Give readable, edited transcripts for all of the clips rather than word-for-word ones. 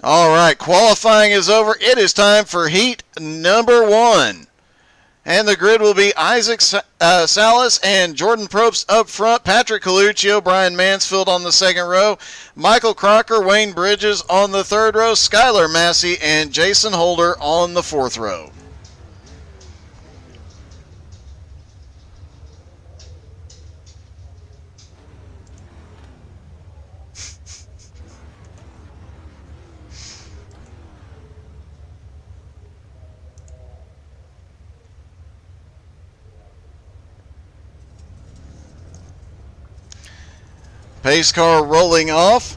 All right, qualifying is over. It is time for heat number 1. And the grid will be Isaac Salas and Jordan Probst up front, Patrick Coluccio, Brian Mansfield on the second row, Michael Crocker, Wayne Bridges on the third row, Skylar Massey, and Jason Holder on the fourth row. Pace car rolling off.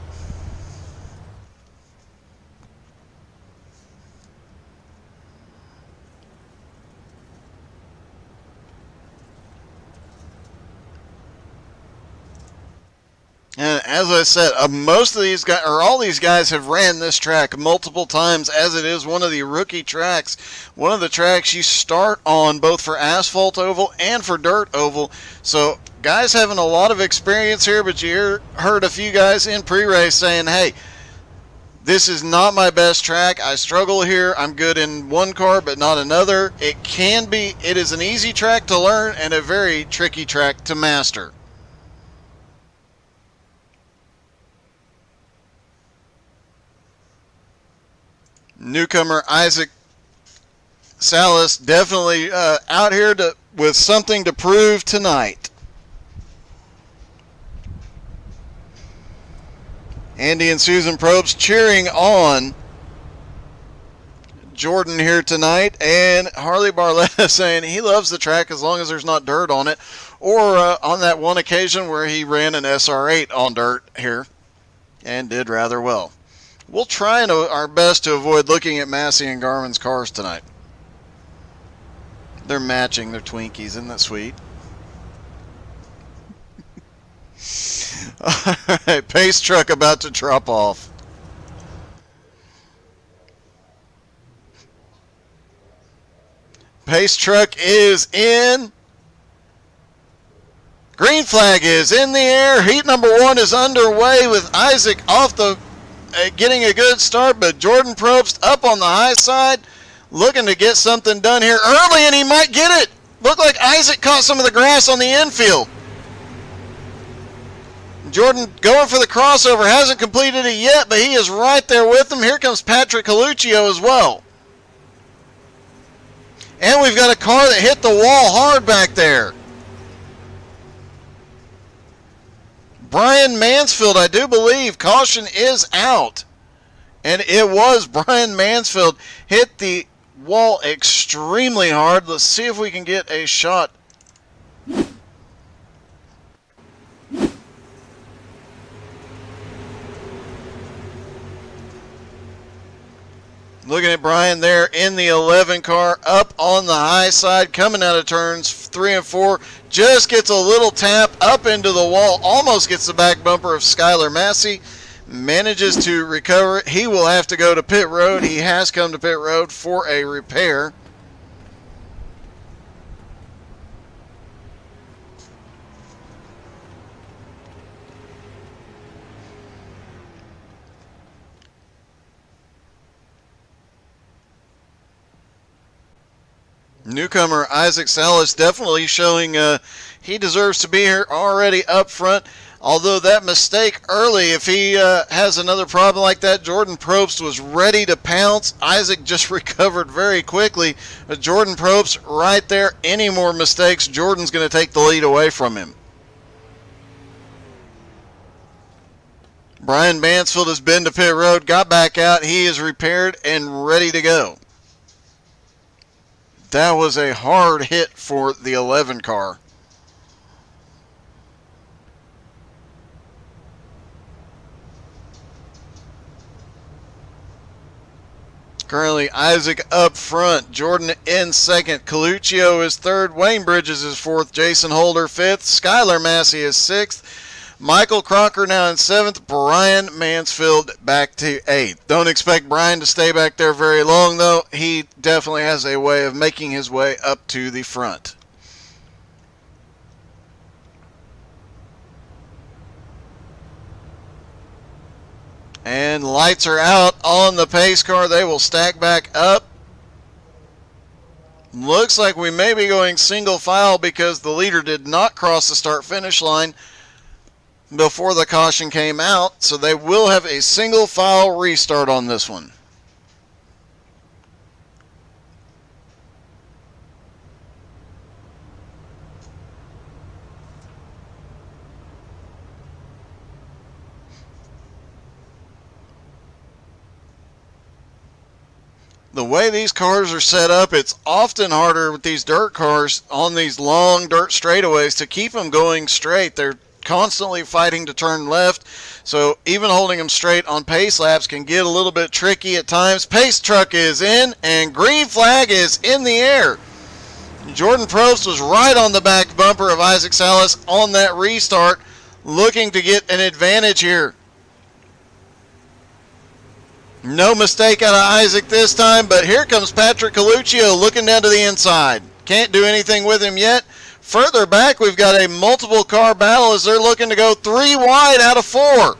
And as I said, most of these guys, or all these guys, have ran this track multiple times, as it is one of the rookie tracks. One of the tracks you start on both for asphalt oval and for dirt oval. So guys having a lot of experience here, but you heard a few guys in pre-race saying, hey, this is not my best track. I struggle here. I'm good in one car, but not another. It is an easy track to learn and a very tricky track to master. Newcomer Isaac Salas definitely out here with something to prove tonight. Andy and Susan Probst cheering on Jordan here tonight, and Harley Barletta saying he loves the track as long as there's not dirt on it, or on that one occasion where he ran an SR8 on dirt here and did rather well. We'll try our best to avoid looking at Massey and Garmin's cars tonight. They're matching their Twinkies. Isn't that sweet? All right, pace truck about to drop off. Pace truck is in. Green flag is in the air. Heat number 1 is underway with Isaac off the getting a good start, but Jordan Probst up on the high side, looking to get something done here early, and he might get it. Looked like Isaac caught some of the grass on the infield. Jordan going for the crossover, hasn't completed it yet, but he is right there with him. Here comes Patrick Coluccio as well. And we've got a car that hit the wall hard back there. Brian Mansfield, I do believe, caution is out. And it was Brian Mansfield hit the wall extremely hard. Let's see if we can get a shot. Looking at Brian there in the 11 car, up on the high side, coming out of turns 3 and 4. Just gets a little tap up into the wall, almost gets the back bumper of Skylar Massey. Manages to recover it. He will have to go to pit road. He has come to pit road for a repair. Newcomer Isaac Salas definitely showing he deserves to be here already up front. Although that mistake early, if he has another problem like that, Jordan Probst was ready to pounce. Isaac just recovered very quickly. But Jordan Probst right there. Any more mistakes, Jordan's going to take the lead away from him. Brian Mansfield has been to pit road, got back out. He is repaired and ready to go. That was a hard hit for the 11 car. Currently Isaac up front, Jordan in second, Coluccio is third, Wayne Bridges is fourth, Jason Holder fifth, Skylar Massey is sixth, Michael Crocker now in seventh, Brian Mansfield back to eighth. Don't expect Brian to stay back there very long though. He definitely has a way of making his way up to the front. And lights are out on the pace car. They will stack back up. Looks like we may be going single file because the leader did not cross the start-finish line before the caution came out. So they will have a single file restart on this one. The way these cars are set up, it's often harder with these dirt cars on these long dirt straightaways to keep them going straight. They're constantly fighting to turn left, so even holding them straight on pace laps can get a little bit tricky at times. Pace truck is in, and green flag is in the air. Jordan Probst was right on the back bumper of Isaac Salas on that restart, looking to get an advantage here. No mistake out of Isaac this time, but here comes Patrick Coluccio looking down to the inside. Can't do anything with him yet. Further back, we've got a multiple car battle as they're looking to go 3 wide out of 4.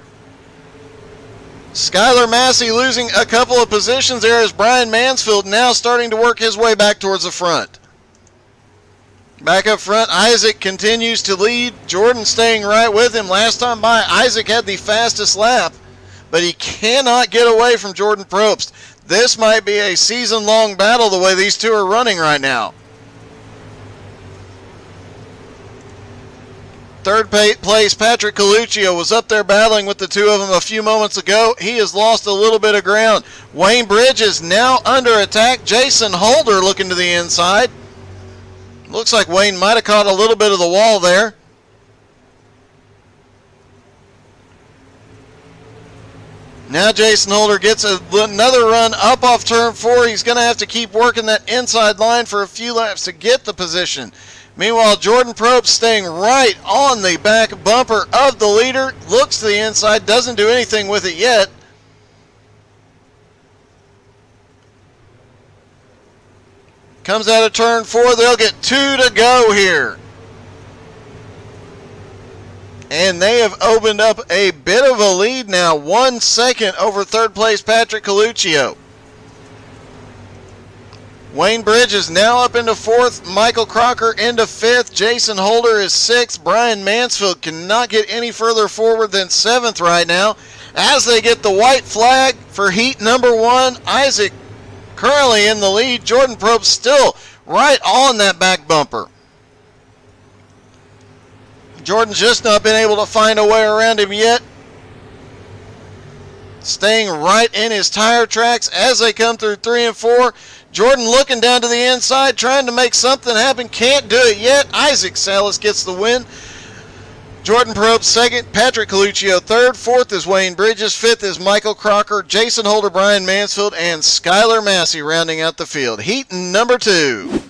Skylar Massey losing a couple of positions there as Brian Mansfield now starting to work his way back towards the front. Back up front, Isaac continues to lead. Jordan staying right with him. Last time by, Isaac had the fastest lap, but he cannot get away from Jordan Probst. This might be a season-long battle the way these two are running right now. Third place, Patrick Coluccio was up there battling with the two of them a few moments ago. He has lost a little bit of ground. Wayne Bridges now under attack. Jason Holder looking to the inside. Looks like Wayne might have caught a little bit of the wall there. Now Jason Holder gets another run up off turn 4. He's going to have to keep working that inside line for a few laps to get the position. Meanwhile, Jordan Probst staying right on the back bumper of the leader. Looks to the inside, doesn't do anything with it yet. Comes out of turn 4. They'll get 2 to go here. And they have opened up a bit of a lead now. 1 second over third place Patrick Coluccio. Wayne Bridges now up into 4th. Michael Crocker into 5th. Jason Holder is 6th. Brian Mansfield cannot get any further forward than 7th right now. As they get the white flag for heat number 1, Isaac currently in the lead. Jordan Probst still right on that back bumper. Jordan's just not been able to find a way around him yet. Staying right in his tire tracks as they come through 3 and 4. Jordan looking down to the inside, trying to make something happen. Can't do it yet. Isaac Salas gets the win. Jordan Probst second. Patrick Coluccio third. 4th is Wayne Bridges. 5th is Michael Crocker. Jason Holder, Brian Mansfield, and Skylar Massey rounding out the field. Heat number 2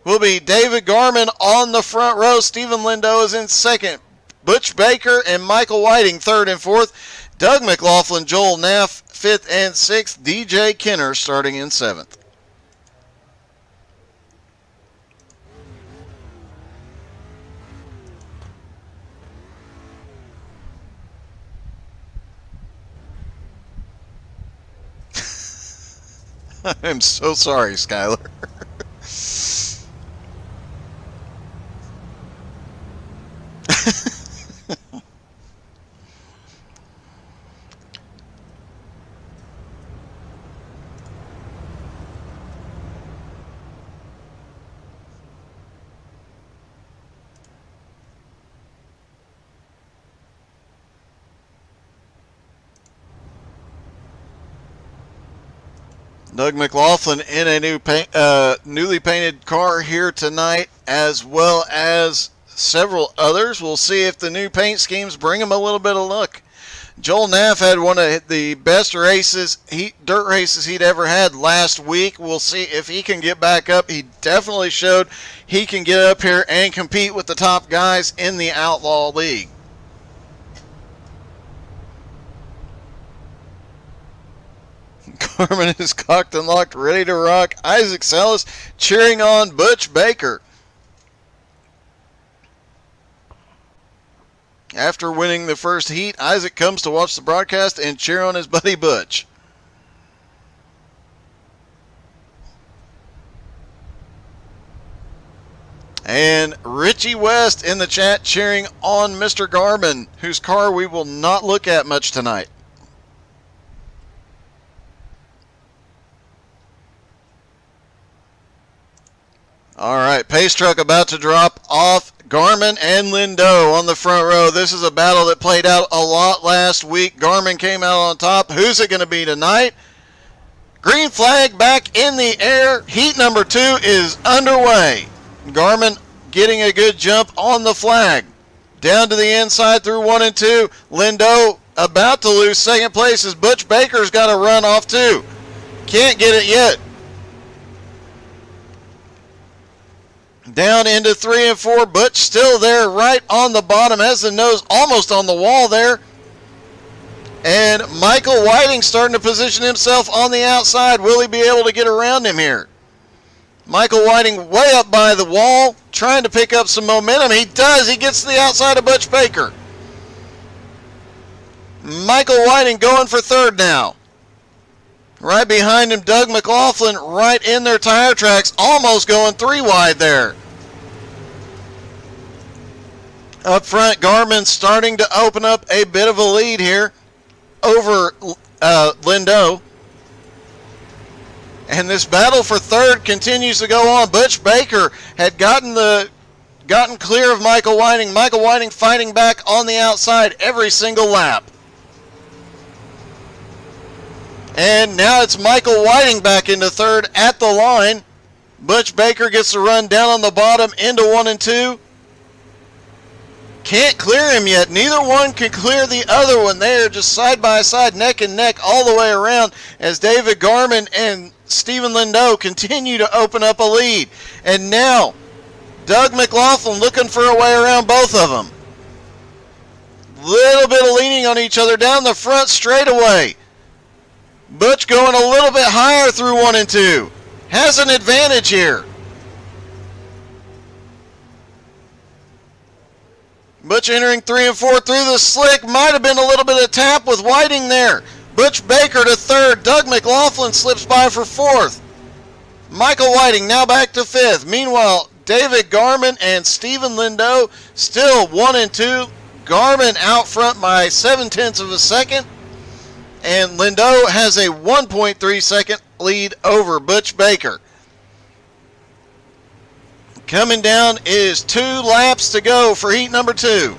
will be David Garman on the front row. Stephen Lindo is in 2nd. Butch Baker and Michael Whiting 3rd and 4th. Doug McLaughlin, Joel Naff 5th and 6th. DJ Kenner starting in 7th. I'm so sorry, Skylar. Doug McLaughlin in a newly painted car here tonight, as well as several others. We'll see if the new paint schemes bring him a little bit of luck. Joel Naff had one of the best dirt races he'd ever had last week. We'll see if he can get back up. He definitely showed he can get up here and compete with the top guys in the Outlaw League. Garmin is cocked and locked, ready to rock. Isaac Salas cheering on Butch Baker. After winning the first heat, Isaac comes to watch the broadcast and cheer on his buddy Butch. And Richie West in the chat cheering on Mr. Garmin, whose car we will not look at much tonight. All right, pace truck about to drop off. Garmin and Lindo on the front row. This is a battle that played out a lot last week. Garmin came out on top. Who's it going to be tonight? Green flag back in the air. Heat number 2 is underway. Garmin getting a good jump on the flag. Down to the inside through 1 and 2. Lindo about to lose second place as Butch Baker's got to run off too. Can't get it yet. Down into 3 and 4. Butch still there right on the bottom. Has the nose almost on the wall there. And Michael Whiting starting to position himself on the outside. Will he be able to get around him here? Michael Whiting way up by the wall, trying to pick up some momentum. He does. He gets to the outside of Butch Baker. Michael Whiting going for third now. Right behind him, Doug McLaughlin right in their tire tracks, almost going 3 wide there. Up front, Garmin starting to open up a bit of a lead here over Lindo. And this battle for third continues to go on. Butch Baker had gotten clear of Michael Whiting. Michael Whiting fighting back on the outside every single lap. And now it's Michael Whiting back into third at the line. Butch Baker gets the run down on the bottom into 1 and 2. Can't clear him yet. Neither one can clear the other one. They are just side by side, neck and neck all the way around as David Garmin and Stephen Lindo continue to open up a lead. And now Doug McLaughlin looking for a way around both of them. Little bit of leaning on each other down the front straightaway. Butch going a little bit higher through 1 and 2. Has an advantage here. Butch entering 3 and 4 through the slick. Might have been a little bit of tap with Whiting there. Butch Baker to third. Doug McLaughlin slips by for fourth. Michael Whiting now back to fifth. Meanwhile, David Garmin and Stephen Lindo still 1 and 2. Garmin out front by 0.7 of a second. And Lindo has a 1.3 second lead over Butch Baker. Coming down is 2 laps to go for heat number 2.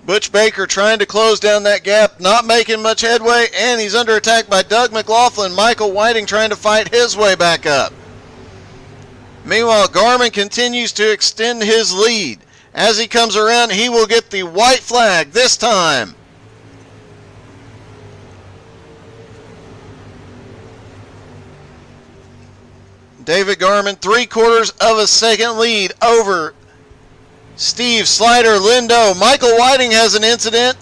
Butch Baker trying to close down that gap, not making much headway, and he's under attack by Doug McLaughlin. Michael Whiting trying to fight his way back up. Meanwhile, Garmin continues to extend his lead. As he comes around, he will get the white flag this time. David Garmin, 3/4 of a second lead over Steve Slider Lindo. Michael Whiting has an incident.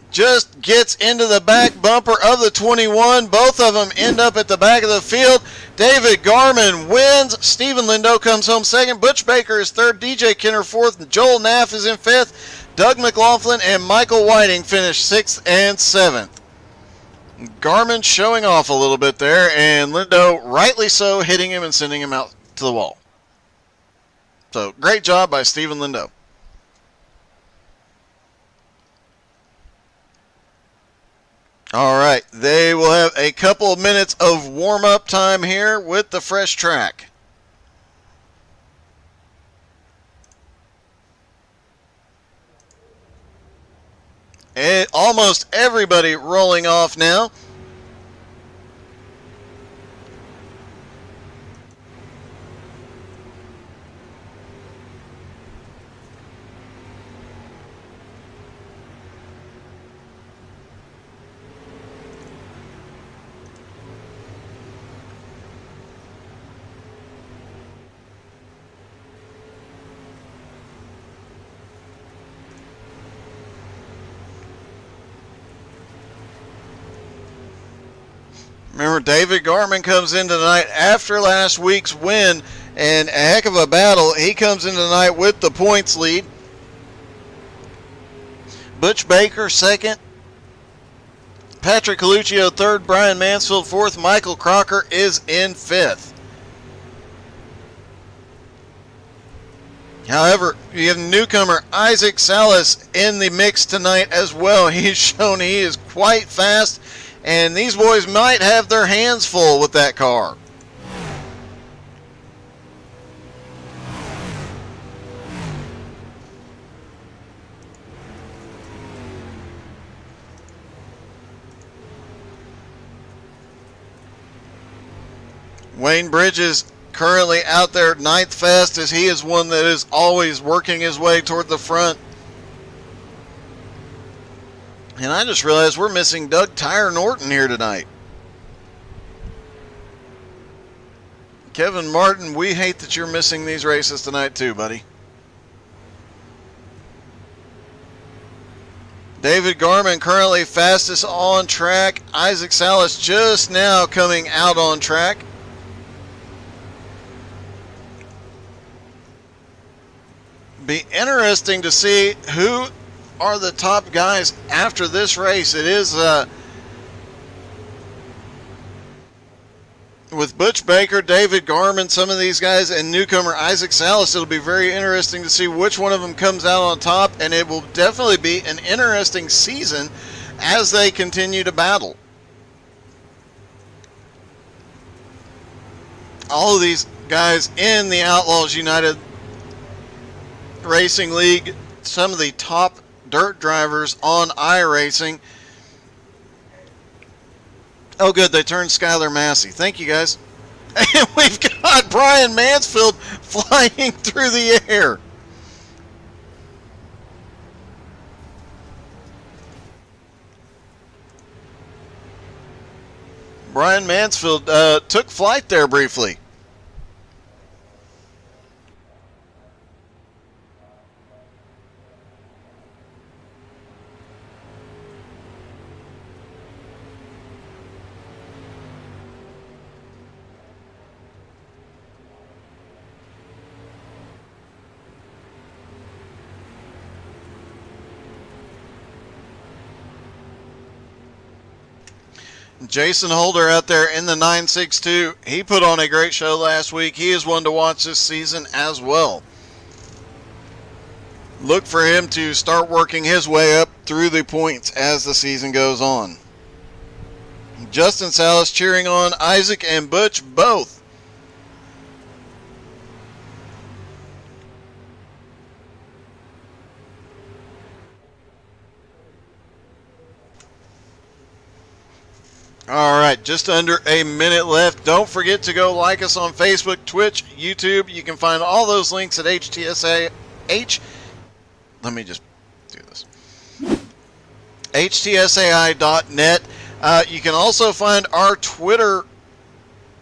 Just gets into the back bumper of the 21. Both of them end up at the back of the field. David Garmin wins. Stephen Lindo comes home second. Butch Baker is third. DJ Kenner fourth. Joel Naff is in fifth. Doug McLaughlin and Michael Whiting finish 6th and 7th. Garmin showing off a little bit there, and Lindo, rightly so, hitting him and sending him out to the wall. So, great job by Stephen Lindo. All right, they will have a couple of minutes of warm-up time here with the fresh track. And almost everybody rolling off now. Remember, David Garman comes in tonight after last week's win, and a heck of a battle. He comes in tonight with the points lead. Butch Baker second. Patrick Coluccio third. Brian Mansfield fourth. Michael Crocker is in fifth. However, you have newcomer Isaac Salas in the mix tonight as well. He's shown he is quite fast, and these boys might have their hands full with that car. Wayne Bridges currently out there ninth fastest. He is one that is always working his way toward the front. And I just realized we're missing Doug Tyre Norton here tonight. Kevin Martin, we hate that you're missing these races tonight too, buddy. David Garman currently fastest on track. Isaac Salas just now coming out on track. Be interesting to see who are the top guys after this race. It is with Butch Baker, David Garman, some of these guys, and newcomer Isaac Salas. It'll be very interesting to see which one of them comes out on top, and it will definitely be an interesting season as they continue to battle. All of these guys in the Outlaws United Racing League, some of the top dirt drivers on iRacing. Oh good, they turned Skylar Massey. Thank you guys. And we've got Brian Mansfield flying through the air. Brian Mansfield took flight there briefly. Jason Holder out there in the 962. He put on a great show last week. He is one to watch this season as well. Look for him to start working his way up through the points as the season goes on. Justin Salas cheering on Isaac and Butch both. All right, just under a minute left. Don't forget to go like us on Facebook, Twitch, YouTube. You can find all those links at let me just do this. HTSAI.net. You can also find our Twitter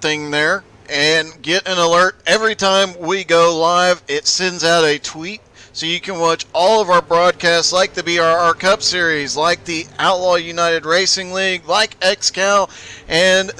thing there and get an alert every time we go live. It sends out a tweet. So you can watch all of our broadcasts like the BRR Cup Series, like the Outlaw United Racing League, like XCal, and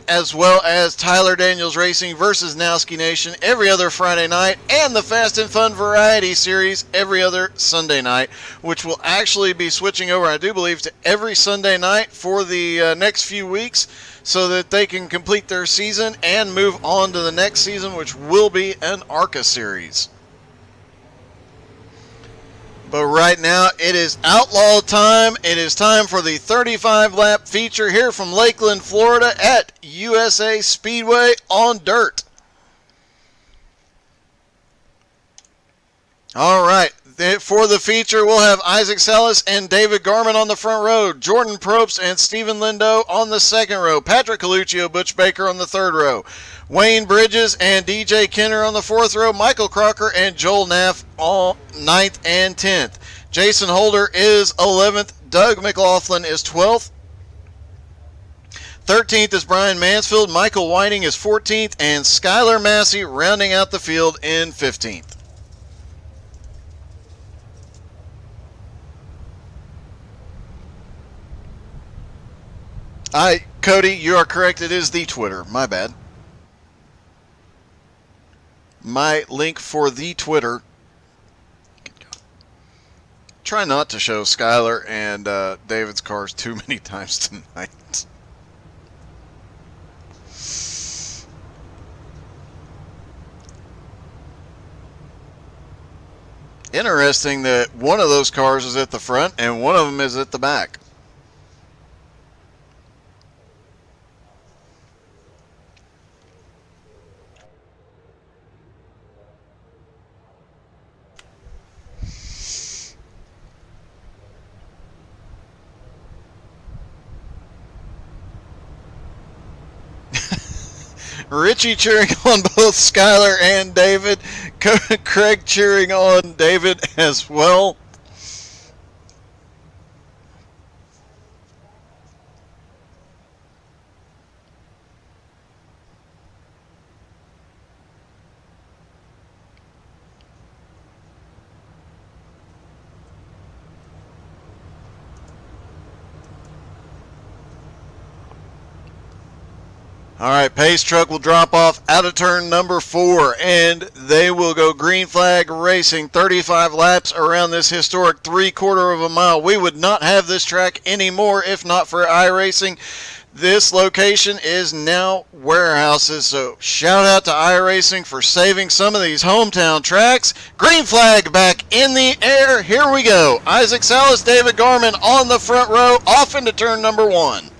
as well as Tyler Daniels Racing versus Nowski Nation every other Friday night, and the Fast and Fun Variety Series every other Sunday night, which will actually be switching over, I do believe, to every Sunday night for the next few weeks, so that they can complete their season and move on to the next season, which will be an ARCA Series. But right now, it is Outlaw time. It is time for the 35-lap feature here from Lakeland, Florida at USA Speedway on dirt. All right, for the feature, we'll have Isaac Salas and David Garman on the front row, Jordan Probst and Stephen Lindo on the second row, Patrick Coluccio, Butch Baker on the third row, Wayne Bridges and DJ Kenner on the fourth row, Michael Crocker and Joel Naff on 9th and 10th. Jason Holder is 11th, Doug McLaughlin is 12th, 13th is Brian Mansfield, Michael Whiting is 14th, and Skylar Massey rounding out the field in 15th. Cody, you are correct. It is the Twitter. My bad. My link for the Twitter. Try not to show Skylar and David's cars too many times tonight. Interesting that one of those cars is at the front and one of them is at the back. Richie cheering on both Skylar and David. Craig cheering on David as well. All right, Pace Truck will drop off out of turn number 4, and they will go green flag racing 35 laps around this historic 3/4 of a mile. We would not have this track anymore if not for iRacing. This location is now warehouses, so shout out to iRacing for saving some of these hometown tracks. Green flag back in the air. Here we go. Isaac Salas, David Garman on the front row, off into turn number 1.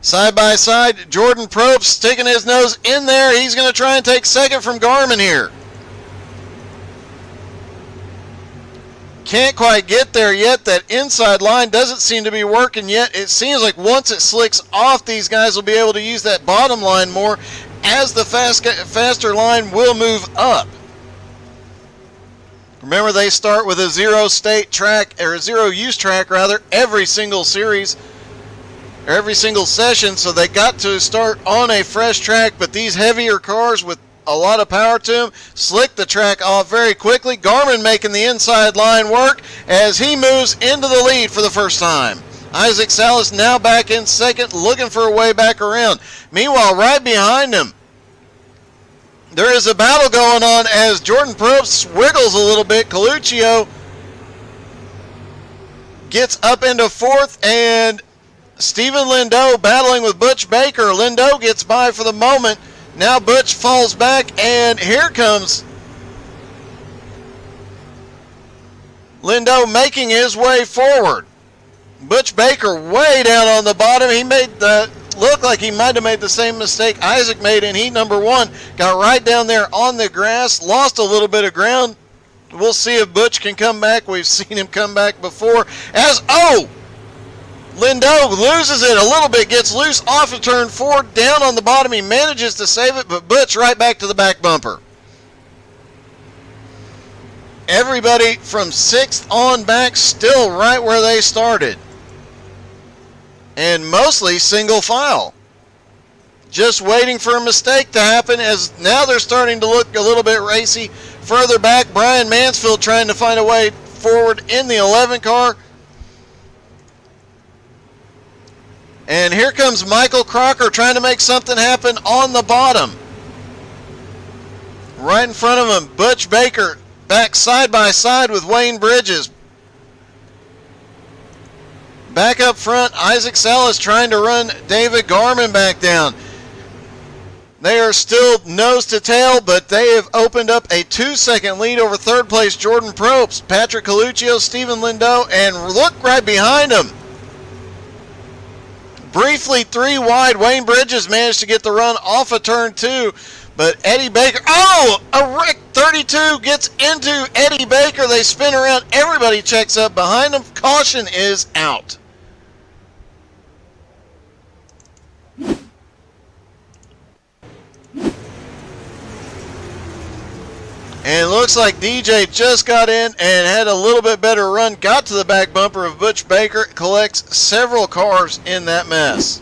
Side by side, Jordan Probst sticking his nose in there. He's going to try and take second from Garman here. Can't quite get there yet. That inside line doesn't seem to be working yet. It seems like once it slicks off, these guys will be able to use that bottom line more as the faster line will move up. Remember, they start with a zero-state track, or a zero-use track rather, every single series. Every single session, so they got to start on a fresh track, but these heavier cars with a lot of power to them slick the track off very quickly. Garman making the inside line work as he moves into the lead for the first time. Isaac Salas now back in second, looking for a way back around. Meanwhile, right behind him, there is a battle going on as Jordan Probst wiggles a little bit. Coluccio gets up into fourth, and Stephen Lindo battling with Butch Baker. Lindo gets by for the moment. Now Butch falls back, and here comes Lindo making his way forward. Butch Baker way down on the bottom. He made the look like he might have made the same mistake Isaac made in heat number 1. Got right down there on the grass, lost a little bit of ground. We'll see if Butch can come back. We've seen him come back before. Lindo loses it a little bit, gets loose off of turn 4, down on the bottom. He manages to save it, but Butch right back to the back bumper. Everybody from 6th on back still right where they started. And mostly single file. Just waiting for a mistake to happen, as now they're starting to look a little bit racy. Further back, Brian Mansfield trying to find a way forward in the 11 car. And here comes Michael Crocker trying to make something happen on the bottom. Right in front of him, Butch Baker back side by side with Wayne Bridges. Back up front, Isaac Salas trying to run David Garman back down. They are still nose to tail, but they have opened up a 2-second lead over third place Jordan Probst, Patrick Coluccio, Stephen Lindo, and look right behind him. Briefly 3 wide, Wayne Bridges managed to get the run off of turn 2, but Eddie Baker, a wreck 32 gets into Eddie Baker. They spin around, everybody checks up behind them. Caution is out. And it looks like DJ just got in and had a little bit better run, got to the back bumper of Butch Baker, collects several cars in that mess.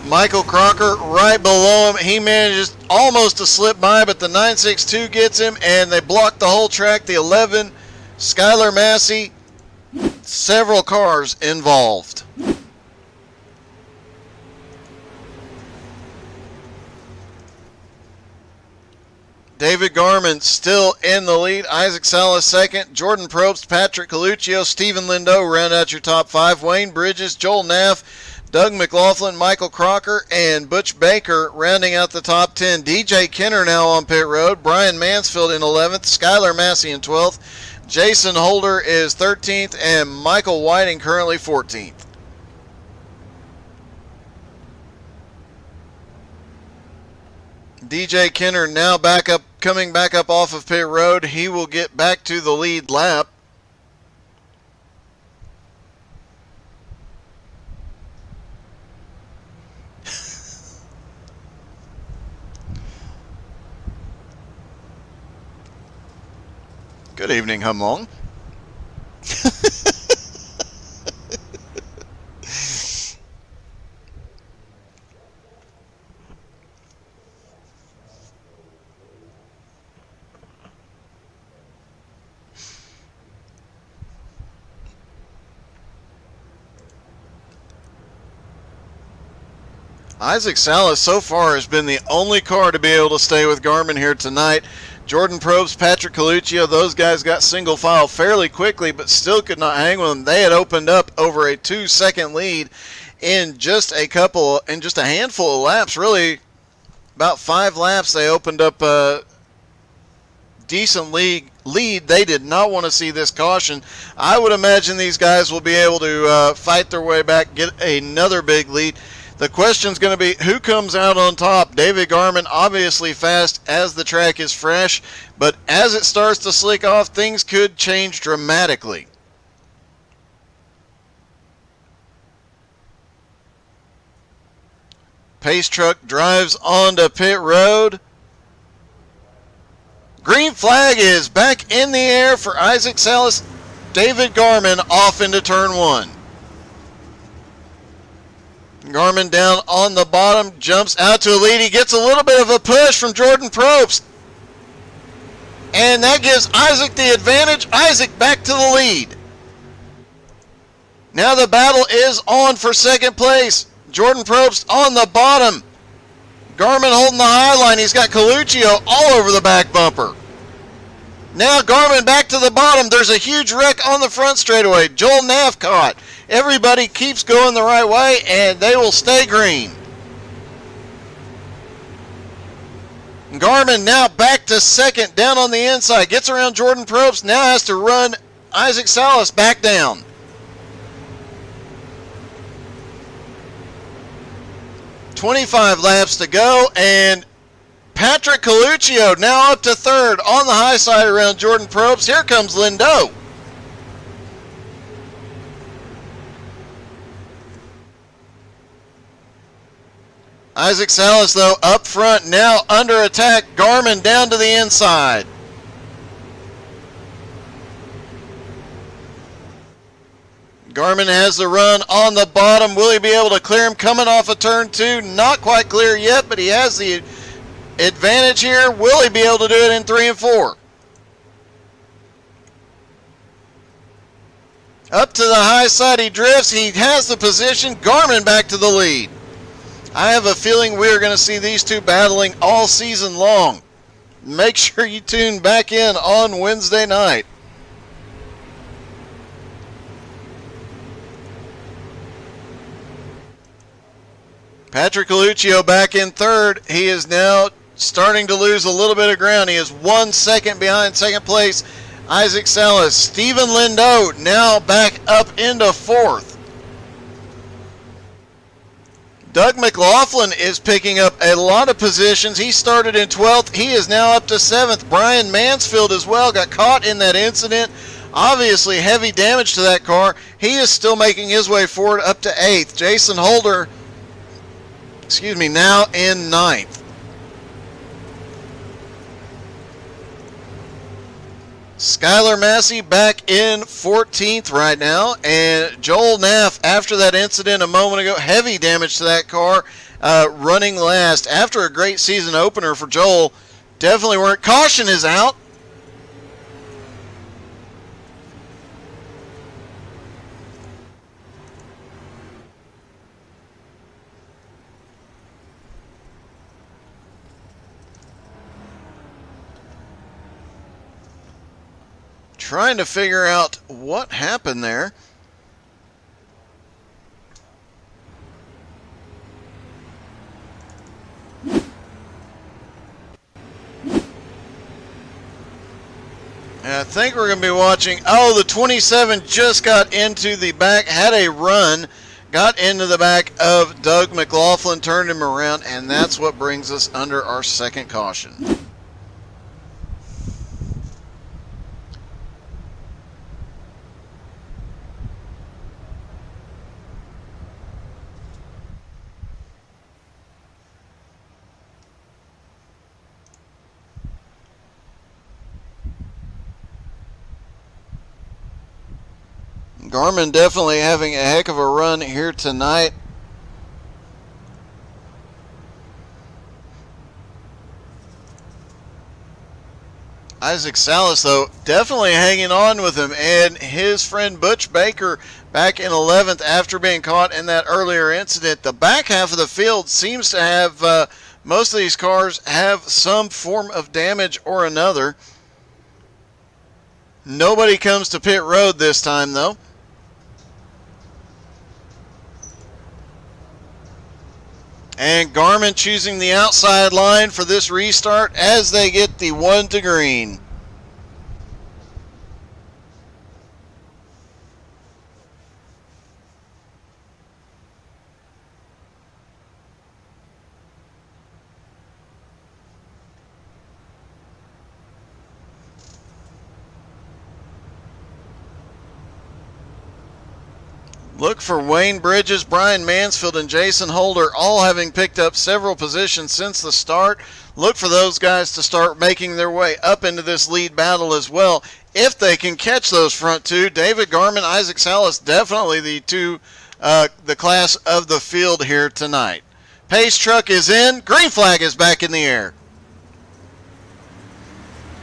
Michael Crocker right below him. He manages almost to slip by, but the 962 gets him, and they block the whole track. The 11, Skylar Massey, several cars involved. David Garman still in the lead. Isaac Salas second. Jordan Probst, Patrick Coluccio, Stephen Lindo round out your top 5. Wayne Bridges, Joel Naff, Doug McLaughlin, Michael Crocker, and Butch Baker rounding out the top 10. DJ Kenner now on pit road. Brian Mansfield in 11th. Skylar Massey in 12th. Jason Holder is 13th. And Michael Whiting currently 14th. DJ Kenner now coming back up off of pit road. He will get back to the lead lap. Good evening, Humlong. Isaac Salas so far has been the only car to be able to stay with Garmin here tonight. Jordan Probst, Patrick Coluccio, those guys got single file fairly quickly, but still could not hang with them. They had opened up over a 2-second lead in just a handful of laps. Really, about 5 laps, they opened up a decent lead. They did not want to see this caution. I would imagine these guys will be able to fight their way back, get another big lead. The question's going to be who comes out on top. David Garman obviously fast as the track is fresh, but as it starts to slick off, things could change dramatically. Pace truck drives onto pit road. Green flag is back in the air for Isaac Salas. David Garman off into turn 1. Garman down on the bottom, jumps out to a lead. He gets a little bit of a push from Jordan Probst. And that gives Isaac the advantage. Isaac back to the lead. Now the battle is on for second place. Jordan Probst on the bottom. Garman holding the high line. He's got Coluccio all over the back bumper. Now Garman back to the bottom. There's a huge wreck on the front straightaway. Joel Naff caught. Everybody keeps going the right way, and they will stay green. Garman now back to second, down on the inside. Gets around Jordan Probst. Now has to run Isaac Salas back down. .25 laps to go, and Patrick Coluccio now up to third on the high side around Jordan Probst. Here comes Lindo. Isaac Salas, though, up front, now under attack. Garman down to the inside. Garman has the run on the bottom. Will he be able to clear him coming off of turn 2? Not quite clear yet, but he has the advantage here. Will he be able to do it in 3 and 4? Up to the high side he drifts. He has the position. Garman back to the lead. I have a feeling we are going to see these two battling all season long. Make sure you tune back in on Wednesday night. Patrick Coluccio back in third. He is now starting to lose a little bit of ground. He is 1 second behind second place Isaac Salas. Stephen Lindo now back up into fourth. Doug McLaughlin is picking up a lot of positions. He started in 12th. He is now up to 7th. Brian Mansfield as well got caught in that incident. Obviously heavy damage to that car. He is still making his way forward up to 8th. Jason Holder, now in 9th. Skylar Massey back in 14th right now, and Joel Naff, after that incident a moment ago, heavy damage to that car, running last. After a great season opener for Joel, definitely weren't. Caution is out. trying to figure out what happened there. And I think we're going to be watching. Oh, the 27 just got into the back, had a run, got into the back of Doug McLaughlin, turned him around, and that's what brings us under our second caution. Garmin definitely having a heck of a run here tonight. Isaac Salas, though, definitely hanging on with him, and his friend Butch Baker back in 11th after being caught in that earlier incident. The back half of the field seems to have, most of these cars have some form of damage or another. Nobody comes to pit road this time, though. And Garmin choosing the outside line for this restart as they get the 1 to green. Look for Wayne Bridges, Brian Mansfield, and Jason Holder, all having picked up several positions since the start. Look for those guys to start making their way up into this lead battle as well. If they can catch those front two, David Garmin, Isaac Salas, definitely the class of the field here tonight. Pace truck is in. Green flag is back in the air.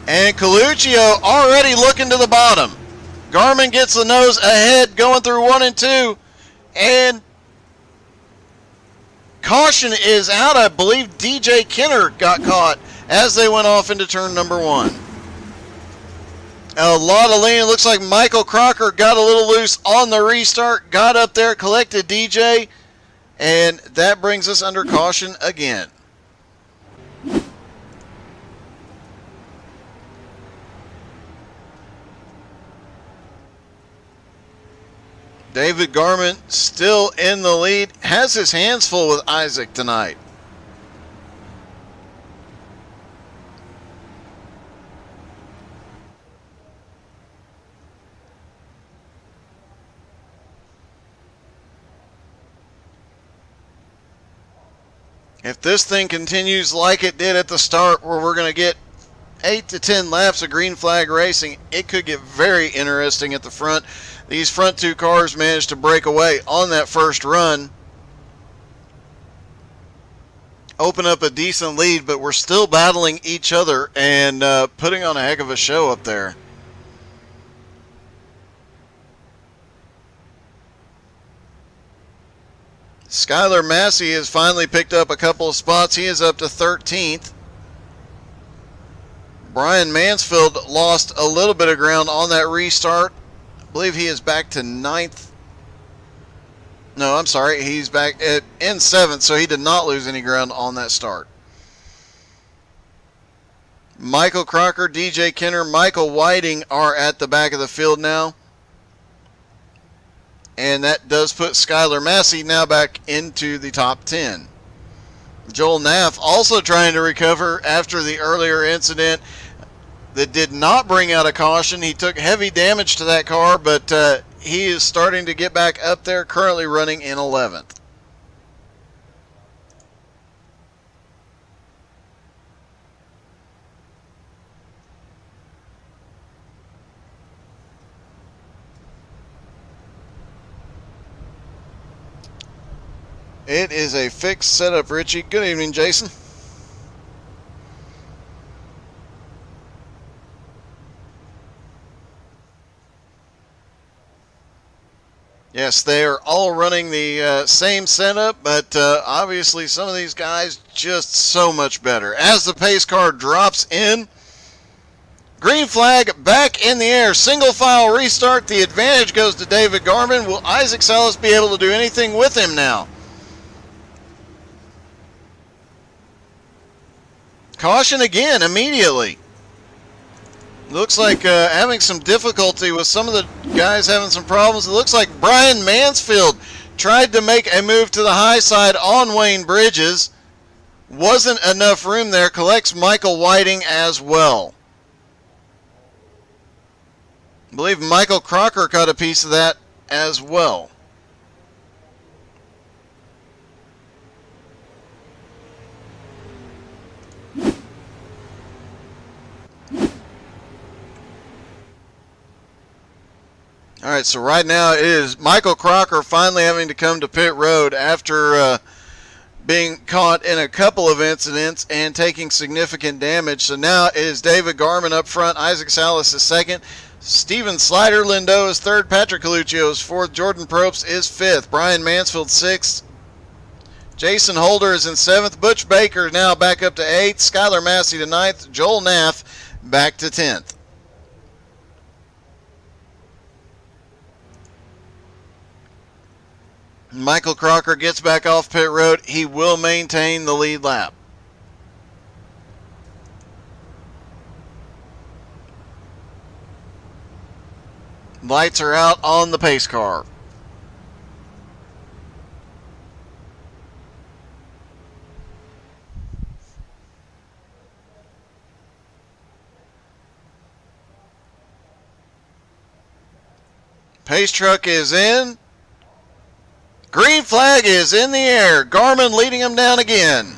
And Coluccio already looking to the bottom. Garmin gets the nose ahead going through 1 and 2. And caution is out. I believe DJ Kenner got caught as they went off into turn number 1. A lot of lean. It looks like Michael Crocker got a little loose on the restart. Got up there, collected DJ. And that brings us under caution again. David Garmin still in the lead, has his hands full with Isaac tonight. If this thing continues like it did at the start, where we're going to get 8 to 10 laps of green flag racing, it could get very interesting at the front. These front two cars managed to break away on that first run, open up a decent lead, but we're still battling each other and putting on a heck of a show up there. Skylar Massey has finally picked up a couple of spots. He is up to 13th. Brian Mansfield lost a little bit of ground on that restart. I believe he is back to 9th. No, I'm sorry. He's back in 7th, so he did not lose any ground on that start. Michael Crocker, DJ Kenner, Michael Whiting are at the back of the field now. And that does put Skylar Massey now back into the top 10. Joel Naff also trying to recover after the earlier incident that did not bring out a caution. He took heavy damage to that car, but he is starting to get back up there, currently running in 11th. It is a fixed setup, Richie. Good evening, Jason. Yes, they are all running the same setup, but obviously some of these guys just so much better. As the pace car drops in, Green flag back in the air. Single file restart. The advantage goes to David Garman. Will Isaac Salas be able to do anything with him now? Caution again immediately. Looks like having some difficulty with some of the guys having some problems. It looks like Brian Mansfield tried to make a move to the high side on Wayne Bridges. Wasn't enough room there. Collects Michael Whiting as well. I believe Michael Crocker caught a piece of that as well. All right, so right now it is Michael Crocker finally having to come to pit road after being caught in a couple of incidents and taking significant damage. So now it is David Garman up front, Isaac Salas is second, Steven Slider Lindo is third, Patrick Coluccio is fourth, Jordan Probst is fifth, Brian Mansfield sixth, Jason Holder is in seventh, Butch Baker now back up to eighth, Skylar Massey to ninth, Joel Naff back to 10th. Michael Crocker gets back off pit road. He will maintain the lead lap. Lights are out on the pace car. Pace truck is in. Green flag is in the air. Garman leading him down again.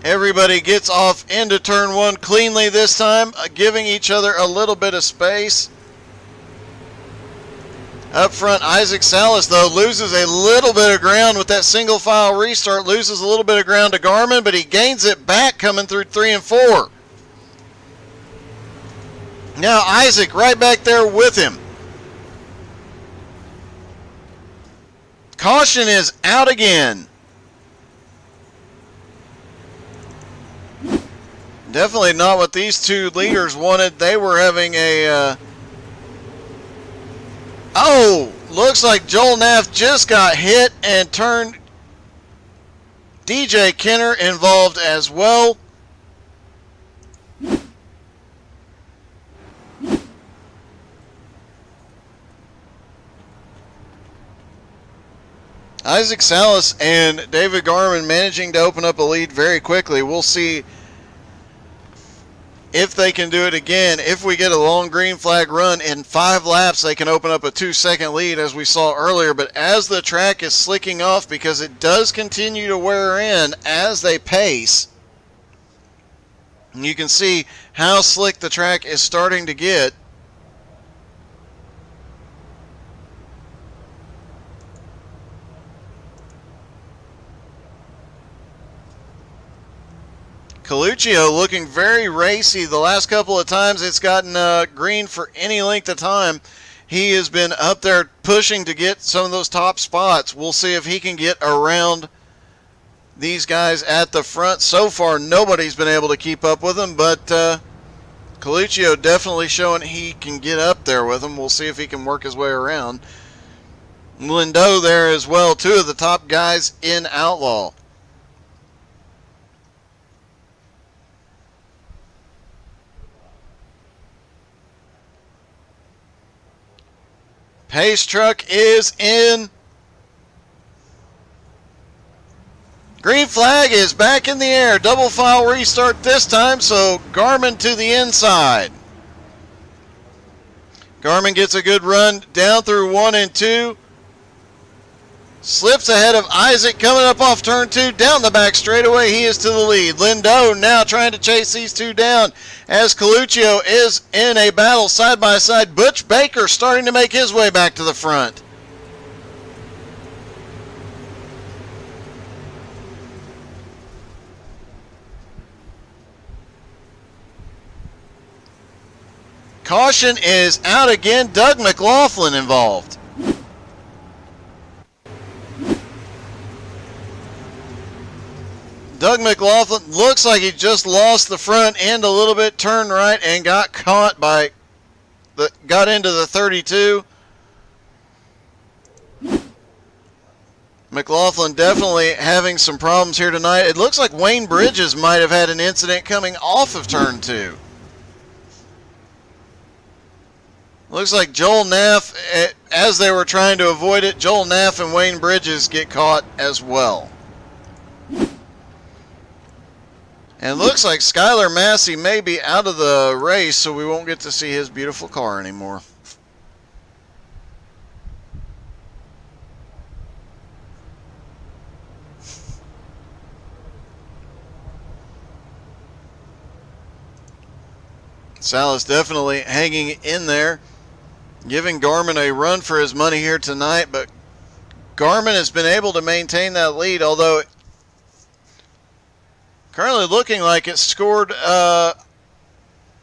Everybody gets off into turn one cleanly this time, giving each other a little bit of space. Up front, Isaac Salas, though, loses a little bit of ground with that single file restart. Loses a little bit of ground to Garman, but he gains it back coming through 3 and 4. Now Isaac right back there with him. Caution is out again. Definitely not what these two leaders wanted. They were having a... Oh! Looks like Joel Naff just got hit and turned DJ Kenner involved as well. Isaac Salas and David Garman managing to open up a lead very quickly. We'll see if they can do it again. If we get a long green flag run in 5 laps, they can open up a 2-second lead as we saw earlier. But as the track is slicking off, because it does continue to wear in as they pace, you can see how slick the track is starting to get. Coluccio looking very racy. The last couple of times it's gotten green for any length of time, he has been up there pushing to get some of those top spots. We'll see if he can get around these guys at the front. So far, nobody's been able to keep up with him, but Coluccio definitely showing he can get up there with him. We'll see if he can work his way around. Lindo there as well, 2 of the top guys in Outlaw. Pace truck is in. Green flag is back in the air. Double file restart this time, so Garman to the inside. Garman gets a good run down through 1 and 2. Slips ahead of Isaac coming up off turn 2. Down the back straightaway, he is to the lead. Lindo now trying to chase these two down as Coluccio is in a battle side by side. Butch Baker starting to make his way back to the front. Caution is out again. Doug McLaughlin involved. Doug McLaughlin looks like he just lost the front end a little bit, turned right, and got caught by got into the 32. McLaughlin definitely having some problems here tonight. It looks like Wayne Bridges might have had an incident coming off of turn 2. Looks like Joel Naff, as they were trying to avoid it, Joel Naff and Wayne Bridges get caught as well. And looks like Skylar Massey may be out of the race, so we won't get to see his beautiful car anymore. Salas definitely hanging in there, giving Garmin a run for his money here tonight, but Garmin has been able to maintain that lead, although currently looking like it scored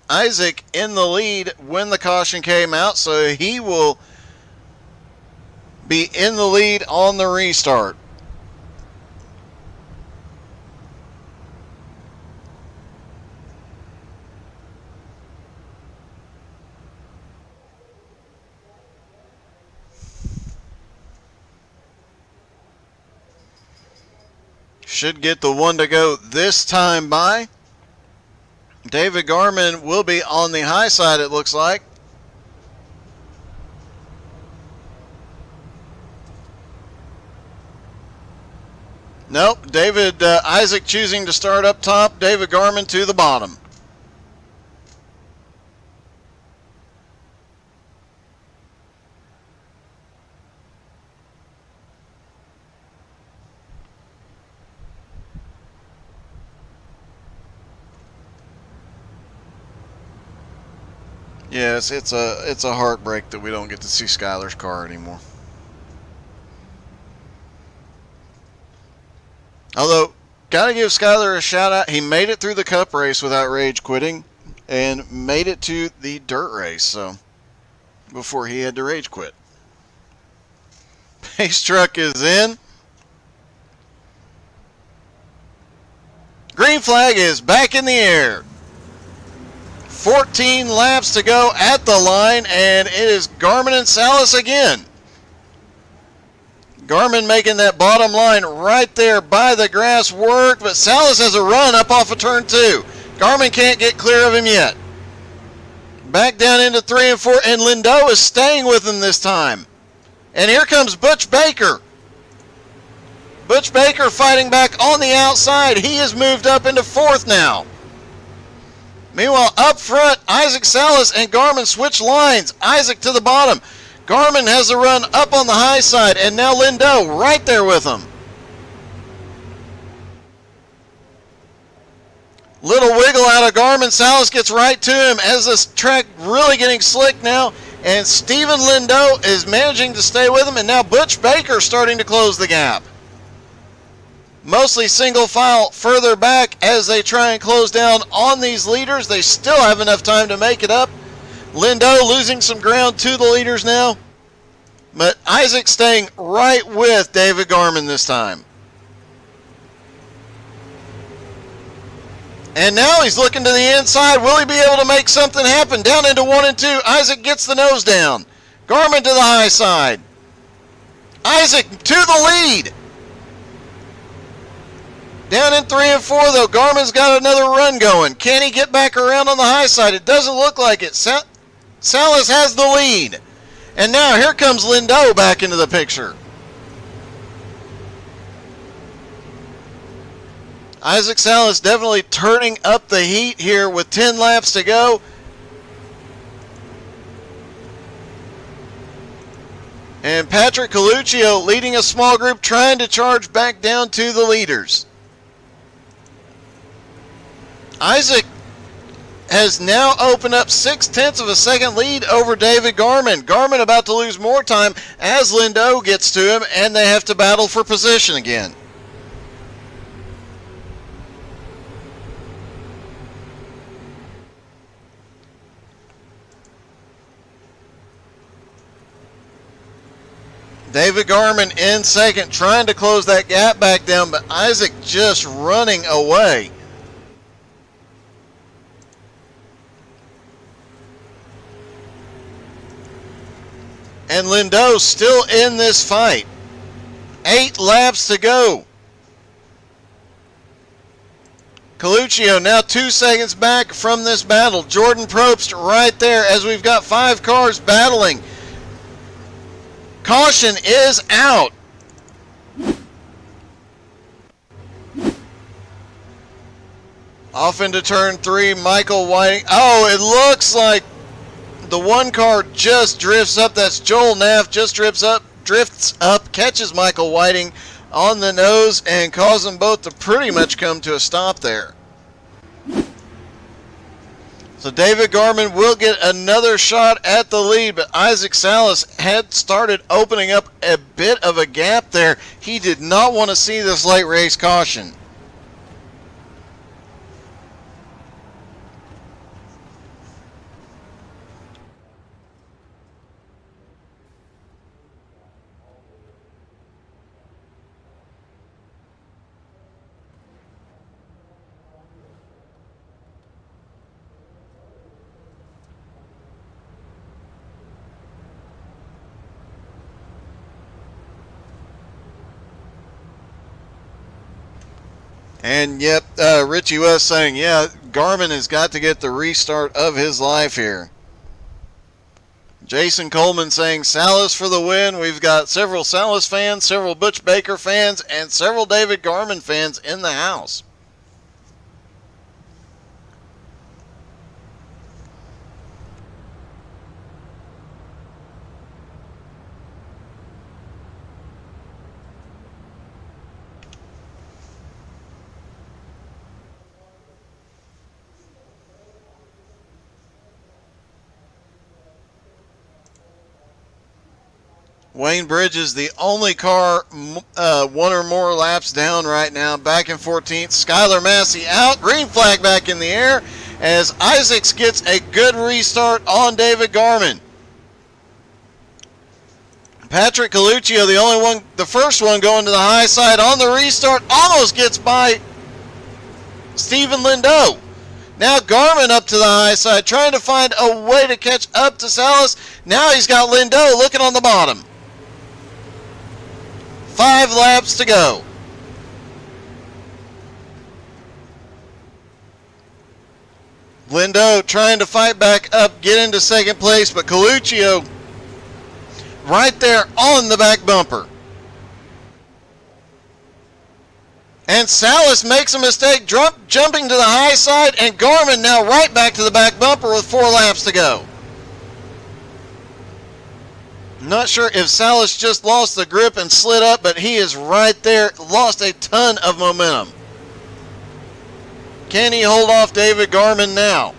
Isaac in the lead when the caution came out, so he will be in the lead on the restart. Should get the one to go this time by. David Garmin will be on the high side, it looks like. Nope, Isaac choosing to start up top, David Garmin to the bottom. Yes, it's a heartbreak that we don't get to see Skylar's car anymore. Although, gotta give Skylar a shout out. He made it through the cup race without rage quitting and made it to the dirt race, so before he had to rage quit. Pace truck is in. Green flag is back in the air. 14 laps to go at the line, and it is Garmin and Salas again. Garmin making that bottom line right there by the grass work, but Salas has a run up off of turn 2. Garmin can't get clear of him yet. Back down into 3 and 4, and Lindau is staying with him this time. And here comes Butch Baker. Butch Baker fighting back on the outside. He has moved up into 4th now. Meanwhile, up front, Isaac Salas and Garmin switch lines. Isaac to the bottom. Garmin has the run up on the high side, and now Lindau right there with him. Little wiggle out of Garmin. Salas gets right to him as this track really getting slick now, and Steven Lindau is managing to stay with him, and now Butch Baker starting to close the gap. Mostly single file further back as they try and close down on these leaders. They still have enough time to make it up. Lindau losing some ground to the leaders now. But Isaac staying right with David Garmin this time. And now he's looking to the inside. Will he be able to make something happen? Down into 1 and 2. Isaac gets the nose down. Garmin to the high side. Isaac to the lead. Down in 3 and 4, though, Garmin's got another run going. Can he get back around on the high side? It doesn't look like it. Salas has the lead. And now here comes Lindau back into the picture. Isaac Salas definitely turning up the heat here with 10 laps to go. And Patrick Coluccio leading a small group trying to charge back down to the leaders. Isaac has now opened up 0.6 of a second lead over David Garmin. Garmin about to lose more time as Lindau gets to him, and they have to battle for position again. David Garman in second, trying to close that gap back down, but Isaac just running away. And Lindau still in this fight. 8 laps to go. Coluccio now 2 seconds back from this battle. Jordan Probst right there as we've got 5 cars battling. Caution is out. Off into turn 3, Michael Whiting. Oh, it looks like the one car just drifts up. That's Joel Naff, just drifts up, catches Michael Whiting on the nose and cause them both to pretty much come to a stop there. So David Garman will get another shot at the lead, but Isaac Salas had started opening up a bit of a gap there. He did not want to see this late race caution. And yep, Richie West saying, yeah, Garman has got to get the restart of his life here. Jason Coleman saying, Salas for the win. We've got several Salas fans, several Butch Baker fans, and several David Garman fans in the house. Wayne Bridges, the only car 1 or more laps down right now, back in 14th. Skylar Massey out, green flag back in the air as Isaacs gets a good restart on David Garman. Patrick Coluccio, the first one going to the high side on the restart, almost gets by Stephen Lindau. Now Garman up to the high side, trying to find a way to catch up to Salas. Now he's got Lindau looking on the bottom. 5 laps to go. Lindau trying to fight back up, get into second place, but Coluccio right there on the back bumper. And Salas makes a mistake, jumping to the high side, and Garman now right back to the back bumper with 4 laps to go. Not sure if Salas just lost the grip and slid up, but he is right there, lost a ton of momentum. Can he hold off David Garman now?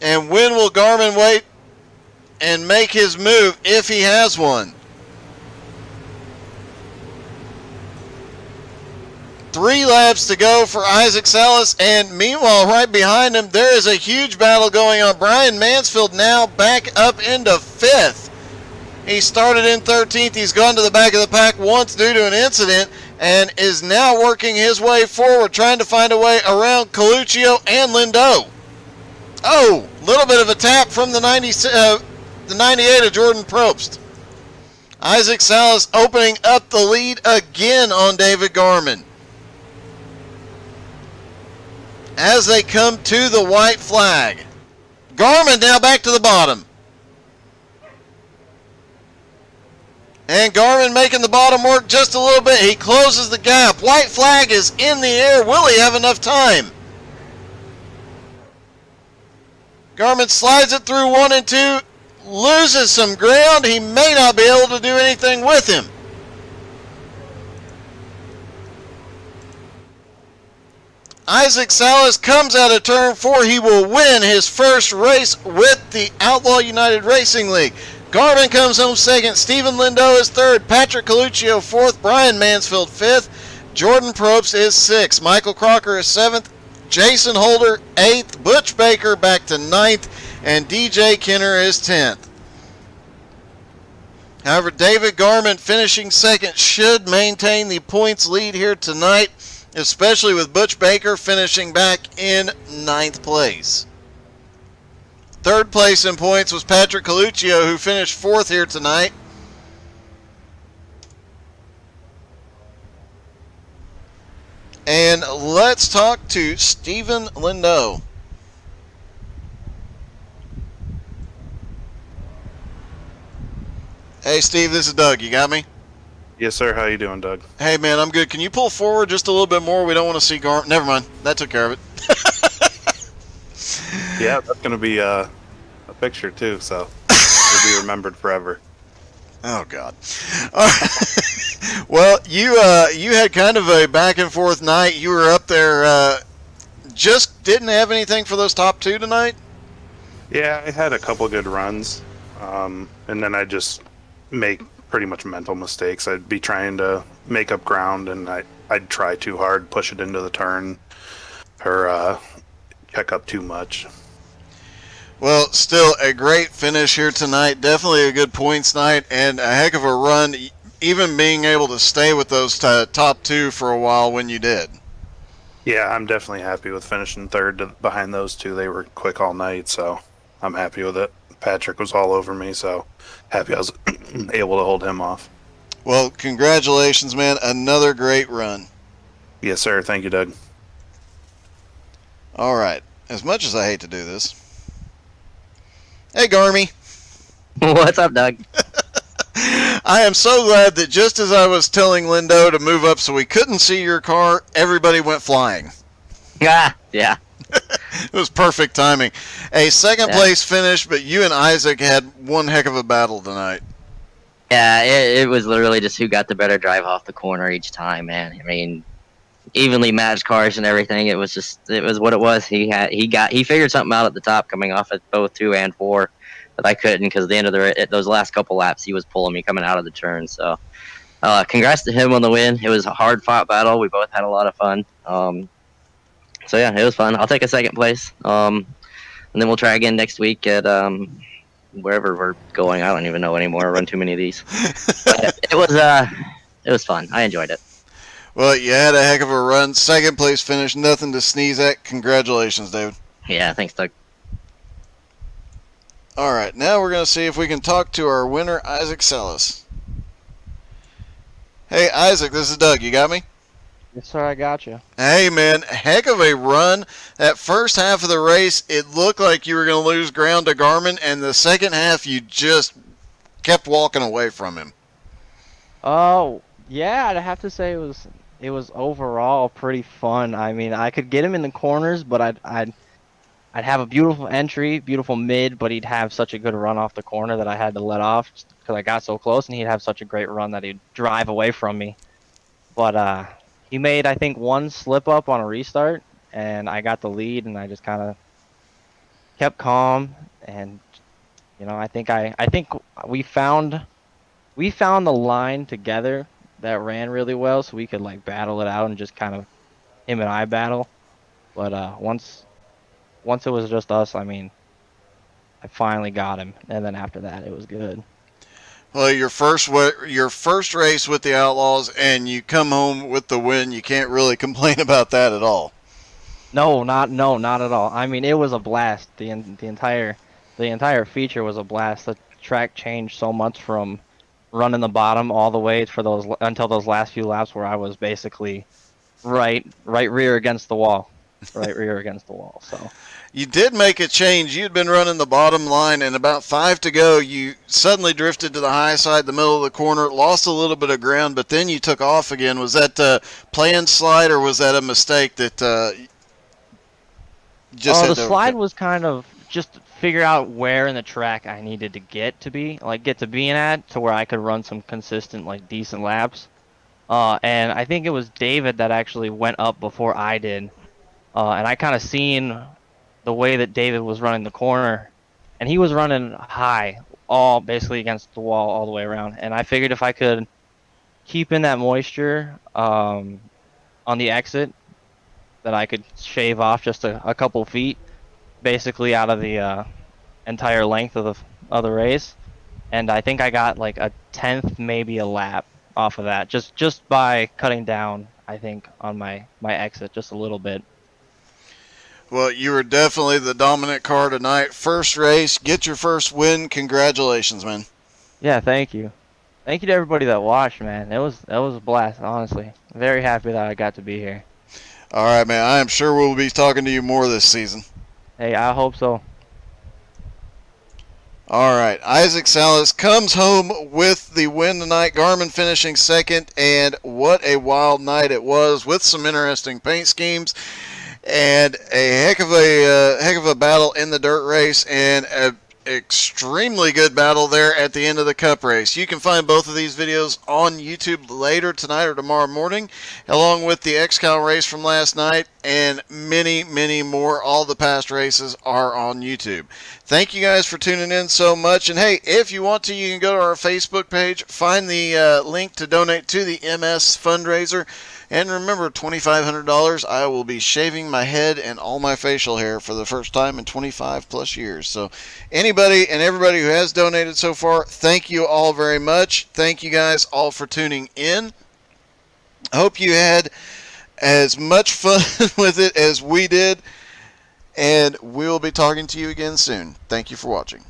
And when will Garman wait and make his move if he has one? 3 laps to go for Isaac Salas, and meanwhile, right behind him, there is a huge battle going on. Brian Mansfield now back up into 5th. He started in 13th. He's gone to the back of the pack once due to an incident and is now working his way forward, trying to find a way around Coluccio and Lindau. Oh, little bit of a tap from the 98 of Jordan Probst. Isaac Salas opening up the lead again on David Garman. As they come to the white flag. Garman now back to the bottom. And Garman making the bottom work just a little bit. He closes the gap. White flag is in the air. Will he have enough time? Garman slides it through 1 and 2. Loses some ground. He may not be able to do anything with him. Isaac Salas comes out of turn 4. He will win his first race with the Outlaw United Racing League. Garman comes home second. Stephen Lindau is third. Patrick Coluccio fourth. Brian Mansfield fifth. Jordan Probst is sixth. Michael Crocker is seventh. Jason Holder eighth. Butch Baker back to ninth. And DJ Kenner is 10th. However, David Garman finishing second should maintain the points lead here tonight, especially with Butch Baker finishing back in ninth place. Third place in points was Patrick Coluccio, who finished fourth here tonight. And let's talk to Stephen Lindo. Hey, Steve, this is Doug. You got me? Yes, sir. How you doing, Doug? Hey, man, I'm good. Can you pull forward just a little bit more? We don't want to see Garmin. Never mind. That took care of it. Yeah, that's going to be a picture, too, so it'll be remembered forever. Oh, God. Well, you had kind of a back-and-forth night. You were up there, just didn't have anything for those top two tonight? Yeah, I had a couple good runs, and then I just make pretty much mental mistakes. I'd be trying to make up ground, and I'd try too hard, push it into the turn, or check up too much. Well, still a great finish here tonight. Definitely a good points night and a heck of a run, even being able to stay with those top two for a while when you did. Yeah, I'm definitely happy with finishing third behind those two. They were quick all night, so I'm happy with it. Patrick was all over me, so happy I was able to hold him off. Well, congratulations, man. Another great run. Yes, sir. Thank you, Doug. All right. As much as I hate to do this. Hey, Garmy. What's up, Doug? I am so glad that just as I was telling Lindo to move up so we couldn't see your car, everybody went flying. Yeah. It was perfect timing. A second place finish, but you and Isaac had one heck of a battle tonight. Yeah, it was literally just who got the better drive off the corner each time, man. I mean, evenly matched cars and everything. It was what it was. He figured something out at the top coming off at both 2 and 4 that I couldn't, because at the end of those last couple laps he was pulling me coming out of the turn. So congrats to him on the win. It was a hard fought battle. We both had a lot of fun. So yeah, it was fun. I'll take a second place. And then we'll try again next week at wherever we're going. I don't even know anymore. I run too many of these. But it was fun. I enjoyed it. Well, you had a heck of a run. Second place finish, nothing to sneeze at. Congratulations, David. Yeah, thanks, Doug. All right, now we're going to see if we can talk to our winner, Isaac Sellis. Hey, Isaac, this is Doug. You got me? Yes, sir, I got you. Hey, man, heck of a run. That first half of the race, it looked like you were going to lose ground to Garmin, and the second half, you just kept walking away from him. Oh, yeah, I'd have to say it was overall pretty fun. I mean, I could get him in the corners, but I'd have a beautiful entry, beautiful mid, but he'd have such a good run off the corner that I had to let off because I got so close, and he'd have such a great run that he'd drive away from me. But he made, I think, one slip up on a restart, and I got the lead, and I just kind of kept calm, and I think we found the line together that ran really well, so we could like battle it out and just kind of him and I battle. But once it was just us, I mean, I finally got him, and then after that, it was good. Well, your first race with the Outlaws, and you come home with the win. You can't really complain about that at all. No, not at all. I mean, it was a blast. The entire feature was a blast. The track changed so much from running the bottom all the way until those last few laps where I was basically right rear against the wall. So you did make a change. You'd been running the bottom line, and about 5 to go, you suddenly drifted to the high side, the middle of the corner, lost a little bit of ground, but then you took off again. Was that a planned slide, or was that a mistake that just had the slide was kind of just figure out where in the track I needed to get to being at to where I could run some consistent, like, decent laps. And I think it was David that actually went up before I did. And I kind of seen the way that David was running the corner, and he was running high, all basically against the wall all the way around. And I figured if I could keep in that moisture on the exit, that I could shave off just a couple feet, basically out of the entire length of the race. and I think I got like a tenth, maybe a lap off of that, just by cutting down. I think on my exit just a little bit. Well, you were definitely the dominant car tonight. First race, get your first win. Congratulations, man. Yeah, thank you. Thank you to everybody that watched, man. That was a blast, honestly. Very happy that I got to be here. All right, man. I am sure we'll be talking to you more this season. Hey, I hope so. All right, Isaac Salas comes home with the win tonight. Garmin finishing second, and what a wild night it was with some interesting paint schemes and a heck of a battle in the dirt race and a extremely good battle there at the end of the cup race. You can find both of these videos on YouTube later tonight or tomorrow morning, along with the XCal race from last night and many, many more. All the past races are on YouTube. Thank you guys for tuning in so much. And hey, if you want to, you can go to our Facebook page, find the link to donate to the MS fundraiser. And remember, $2,500, I will be shaving my head and all my facial hair for the first time in 25 plus years. So anybody and everybody who has donated so far, thank you all very much. Thank you guys all for tuning in. I hope you had as much fun with it as we did. And we'll be talking to you again soon. Thank you for watching.